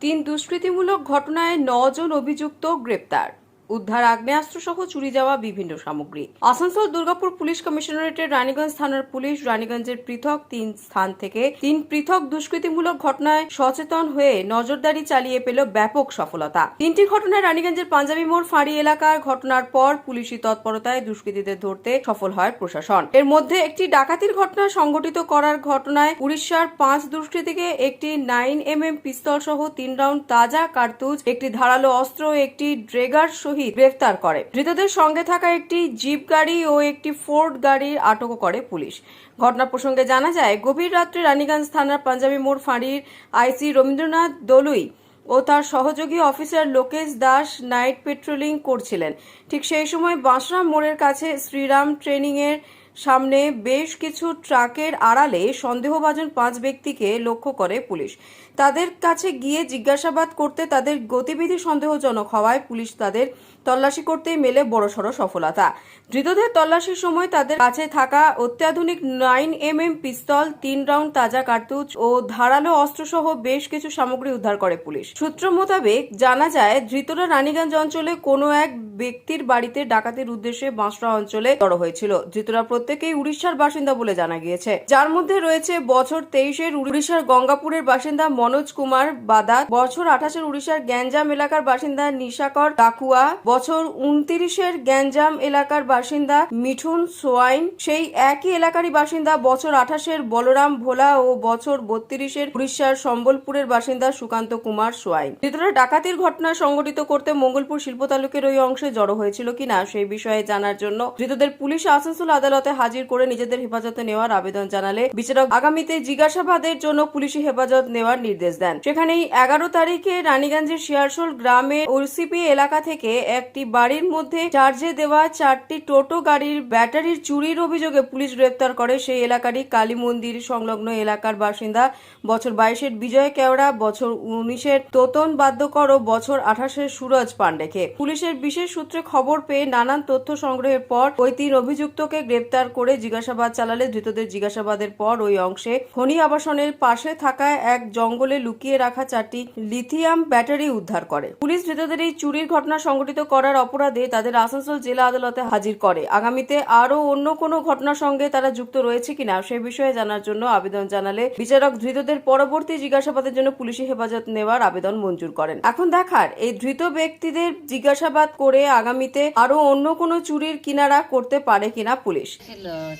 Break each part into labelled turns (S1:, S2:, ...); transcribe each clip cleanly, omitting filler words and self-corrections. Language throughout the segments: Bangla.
S1: তিন দুষ্কৃতিমূলক ঘটনায় 9 জন অভিযুক্ত গ্রেপ্তার। উদ্ধার আগ্নেয়াস্ত্র সহ চুরি যাওয়া বিভিন্ন সামগ্রী। আসানসোল দুর্গাপুর পুলিশ কমিশনারেটের রানীগঞ্জ থানার পুলিশ রানীগঞ্জের পৃথক 3 স্থান থেকে 3 পৃথক দুষ্কৃতিমূলক ঘটনায় সচেতন হয়ে নজরদারি চালিয়ে পেল ব্যাপক সফলতা। 3টি ঘটনায় রানীগঞ্জের পাঞ্জাবি মোড় ফাঁড়ি এলাকার ঘটনার পর পুলিশি তৎপরতায় দুষ্কৃতীদের ধরতে সফল হয় প্রশাসন। এর মধ্যে একটি ডাকাতির ঘটনা সংঘটিত করার ঘটনায় উড়িষ্যার 5 দুষ্কৃতীকে একটি 9mm পিস্তল সহ 3 রাউন্ড তাজা কার্তুজ, একটি ধারালো অস্ত্র, একটি ড্রেগার সহিত গ্রেফতার করে। ধৃতদের সঙ্গে থাকা একটি জিপ গাড়ি ও একটি ফোর্ড গাড়ির আটক করে পুলিশ। ঘটনা প্রসঙ্গে জানা যায়, গভীর রাত্রে রানীগঞ্জ থানার পাঞ্জাবি মোড় ফাঁড়ির আইসি রবীন্দ্রনাথ দলুই ও তার সহযোগী officer Lokesh Das night patrolling করছিলেন। ঠিক সেই সময় বাঁশরা মোড়ের কাছে শ্রীরাম ট্রেনিং এর সামনে বেশ কিছু ট্রাকের আড়ালে সন্দেহভাজন 5 ব্যক্তিকে লক্ষ্য করে পুলিশ। তাদের কাছে গিয়ে জিজ্ঞাসাবাদ করতে তাদের গতিবিধি সন্দেহজনক হওয়ায় পুলিশ তাদের তল্লাশি করতেই মেলে বড়সড় সফলতা। ধৃতদের তল্লাশির সময় তাদের কাছে থাকা অত্যাধুনিক 9mm পিস্তল, 3 রাউন্ড তাজা কার্তুজ ও ধারালো অস্ত্রসহ বেশ কিছু সামগ্রী উদ্ধার করে পুলিশ। সূত্র মোতাবেক জানা যায়, ধৃতরা রানীগঞ্জ অঞ্চলে কোনো এক ব্যক্তির বাড়িতে ডাকাতির উদ্দেশ্যে বাঁশরা অঞ্চলে জড়ো হয়েছিল। ধৃতরা প্রত্যেকেই উড়িষ্যার বাসিন্দা বলে জানা গিয়েছে, যার মধ্যে রয়েছে বছর 23-এর উড়িষ্যার গঙ্গাপুরের বাসিন্দা মনোজ কুমার বাদাত, বছর 28-এর উড়িষ্যার গ্যাঞ্জাম এলাকার বাসিন্দা নিশাকর ডাকুয়া, বছর 29-এর গ্যাঞ্জাম এলাকার বাসিন্দা মিঠুন সোয়াইন, সেই একই এলাকারই বাসিন্দা বছর 28-এর বলরাম ভোলা ও বছর 32-এর উড়িষ্যার সম্বলপুরের বাসিন্দা সুকান্ত কুমার সোয়াইন। ধৃতরা ডাকাতির ঘটনা সংঘটিত করতে মঙ্গলপুর শিল্প তালুকের ওই অংশে জড়ো হয়েছিল কিনা সেই বিষয়ে জানার জন্য ধৃতদের পুলিশ আসানসোল আদালতে হাজির করে নিজেদের হেফাজতে নেওয়ার আবেদন জানালে বিচারক আগামীতে জিজ্ঞাসাবাদের জন্য পুলিশি হেফাজত নেওয়ার নির্দেশ দেন। সেখানেই 11 তারিখে রানীগঞ্জের শিয়ারশোল গ্রামের ওরসিপি এলাকা থেকে একটি বাড়ির মধ্যে চার্জে দেওয়া 4টি টোটো গাড়ির ব্যাটারির চুরির অভিযোগে পুলিশ গ্রেফতার করে সেই এলাকারই কালী মন্দির সংলগ্ন এলাকার বাসিন্দা বছর 22-এর বিজয় কেওড়া, বছর 19-এর তোতন বাদ্যকর ও বছর 28-এর সুরজ পান্ডেকে। পুলিশের বিশেষ সূত্রে খবর পেয়ে নানান তথ্য সংগ্রহের পর ওই 3 অভিযুক্তকে গ্রেফতার করে জিজ্ঞাসাবাদ চালালে ধৃতদের জিজ্ঞাসাবাদের পর ওই অংশে খনি আবাসনের পাশে থাকা এক জঙ্গলে লুকিয়ে রাখা 4টি লিথিয়াম ব্যাটারি উদ্ধার করে। পুলিশ ধৃতদের এই চুরির ঘটনা সংঘটিত করার অপরাধে তাদের আসানসোল জেলা আদালতে হাজির করে। আগামীতে আরো অন্য কোনো ঘটনার সঙ্গে তারা যুক্ত রয়েছে কিনা সে বিষয়ে জানার জন্য আবেদন জানালে বিচারক ধৃতদের পরবর্তী জিজ্ঞাসাবাদের জন্য পুলিশি হেফাজত নেওয়ার আবেদন মঞ্জুর করেন। এখন দেখার, এই ধৃত ব্যক্তিদের জিজ্ঞাসাবাদ করে আগামীতে আরো অন্য কোনো চুরির কিনারা করতে পারে কিনা পুলিশ।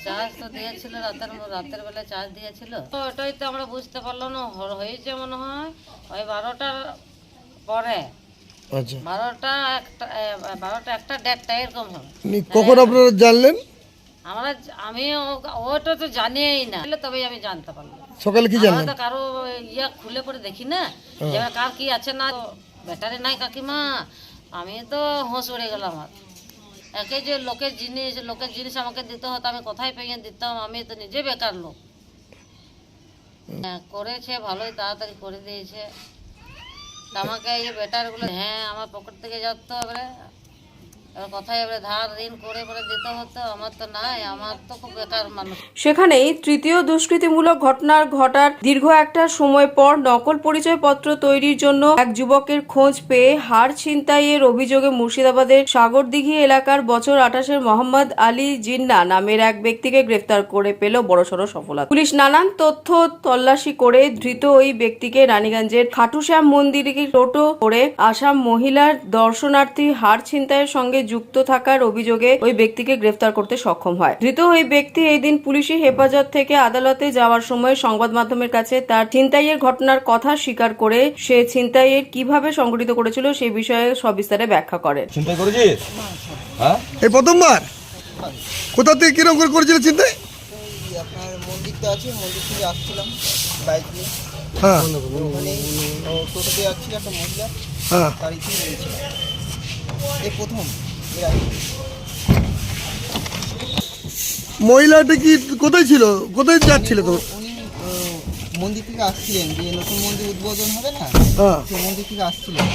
S2: চার্জ তো দিয়েছিল, রাতের বেলা চার্জ দিয়েছিল, তো ওটাই তো আমরা বুঝতে পারলাম না। হয়েছে মনে হয় ওই 12টার পরে। আচ্ছা, 12টা 1টা এরকম হবে।
S3: কখন আপনারা জানলেন?
S2: আমি ওটা তো জানিই না, তবে আমি জানতে পারলাম।
S3: সকালে কি জানলেন?
S2: তো কারো ইয়া খুলে পরে দেখি না এবার কার কি আছে না, ব্যাটারি নাই কাকিমা। আমি তো হোঁশ উড়ে গেলাম। আমার একে যে লোকের জিনিস আমাকে দিতে হতো, আমি কোথায় পেয়ে দিতাম? আমি তো নিজে বেকার লোক। করেছে ভালোই, তাড়াতাড়ি করে দিয়েছে আমাকে। এই ব্যাটারিগুলো আমার পকেট থেকে যেত, এবারে কোথায় এবারে ধার ঋণ করে দিতে হতো। আমার তো নাই, আমার তো খুব বেকার মানুষ।
S1: সেখানেই তৃতীয় দুষ্কৃতিমূলক ঘটার দীর্ঘ একটা সময় পর নকল পরিচয়পত্র তৈরির জন্য এক যুবকের খোঁজ পেয়ে হার ছিনতাইয়ের অভিযোগে মুর্শিদাবাদের সাগরদিঘি এলাকার বছর 28-এর মোহাম্মদ আলী জিন্না নামের এক ব্যক্তিকে গ্রেফতার করে পেল বড়সড় সফলতা। পুলিশ নানান তথ্য তল্লাশি করে ধৃত ওই ব্যক্তিকে রানীগঞ্জের খাটুশ্যাম মন্দিরে টোটো করে আসাম মহিলার দর্শনার্থী হার ছিনতাইয়ের সঙ্গে যুক্ত থাকার অভিযোগে ওই ব্যক্তিকে গ্রেফতার করতে সক্ষম হয়। ধৃত ওই ব্যক্তি এই দিন পুলিশি হেফাজত থেকে আদালতে যাওয়ার সময় সংবাদ মাধ্যমের কাছে তার ছিনতাইয়ের ঘটনার কথা স্বীকার করে সে ছিনতাইয়ের কিভাবে সংঘটিত করেছিল সেই বিষয়ে সবিস্তারে ব্যাখ্যা করেন।
S4: ছিনতাই করেছিস? হ্যাঁ,
S3: এই প্রথমবার? কোথা থেকে কিরকম করে করেছিল ছিনতাই?
S5: আপনার মন্দিরটা আছে, মন্দির থেকে আসছিলাম বাইক নিয়ে।
S3: হ্যাঁ,
S5: ওখানে টোটো দিয়ে আসছিল একটা মহিলা,
S3: হ্যাঁ,
S5: গাড়িতে রয়েছে। এই প্রথম
S3: মহিলাটা কি কোথায় ছিল, কোথায় যাচ্ছিল? তো
S5: উনি মন্দির থেকে আসছিলেন, যে নতুন মন্দির উদ্বোধন হবে না,
S3: হ্যাঁ,
S5: সেই মন্দির থেকে আসছিলেন।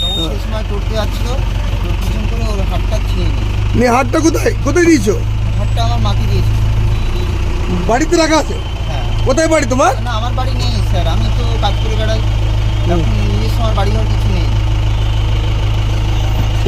S5: তখন সেই সময় টোটো আসছিল, টোটো পিছন করে ওর হাতটা ছিঁড়ে নিই।
S3: হাতটা কোথায় দিয়েছো?
S5: হাতটা আমার মাকে দিয়েছি।
S3: বাড়িতে রাখা আছে?
S5: হ্যাঁ।
S3: কোথায় বাড়ি তোমার?
S5: না, আমার বাড়ি নেই স্যার, আমি তো কাজ করে বেড়াই। এখন নিজস্ব আমার বাড়িঘর কিছু নেই।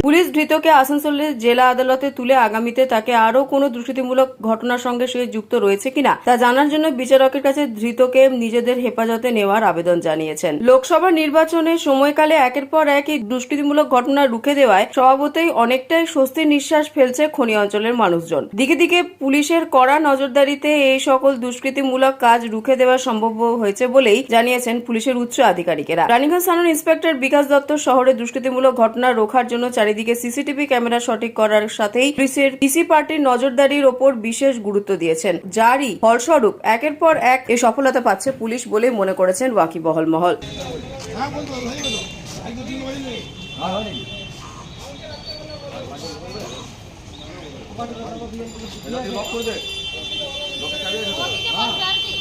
S1: পুলিশ ধৃতকে আসানসোলের জেলা আদালতে তুলে আগামীতে তাকে আরও কোনো দুষ্কৃতিমূলক ঘটনার সঙ্গে সে যুক্ত রয়েছে কিনা তা জানার জন্য বিচারকের কাছে ধৃতকে নিজেদের হেফাজতে নেওয়ার আবেদন জানিয়েছেন। লোকসভা নির্বাচনের সময়কালে একের পর এক এই দুষ্কৃতিমূলক ঘটনা রুখে দেওয়ায় স্বভাবতই অনেকটাই স্বস্তির নিঃশ্বাস ফেলছে খনি অঞ্চলের মানুষজন। দিকে দিকে পুলিশের কড়া নজরদারিতে এই সকল দুষ্কৃতিমূলক কাজ রুখে দেওয়া সম্ভব হয়েছে বলেই জানিয়েছেন পুলিশের উচ্চ আধিকারিকেরা। রানীগঞ্জ থানার ইন্সপেক্টর বিকাশ দত্ত শহরে দুষ্কৃতিমূলক ঘটনা রোখার জন্য চারিদিকে সিসিটিভি ক্যামেরা সঠিক করার সাথেই পুলিশের পিসি পার্টির নজরদারির ওপর বিশেষ গুরুত্ব দিয়েছেন, যারই ফলস্বরূপ একের পর এক এই সফলতা পাচ্ছে পুলিশ বলে মনে করেছেন ওয়াকিবহল মহল।
S4: লোক করে দে, লোকের চাবি আছে তো?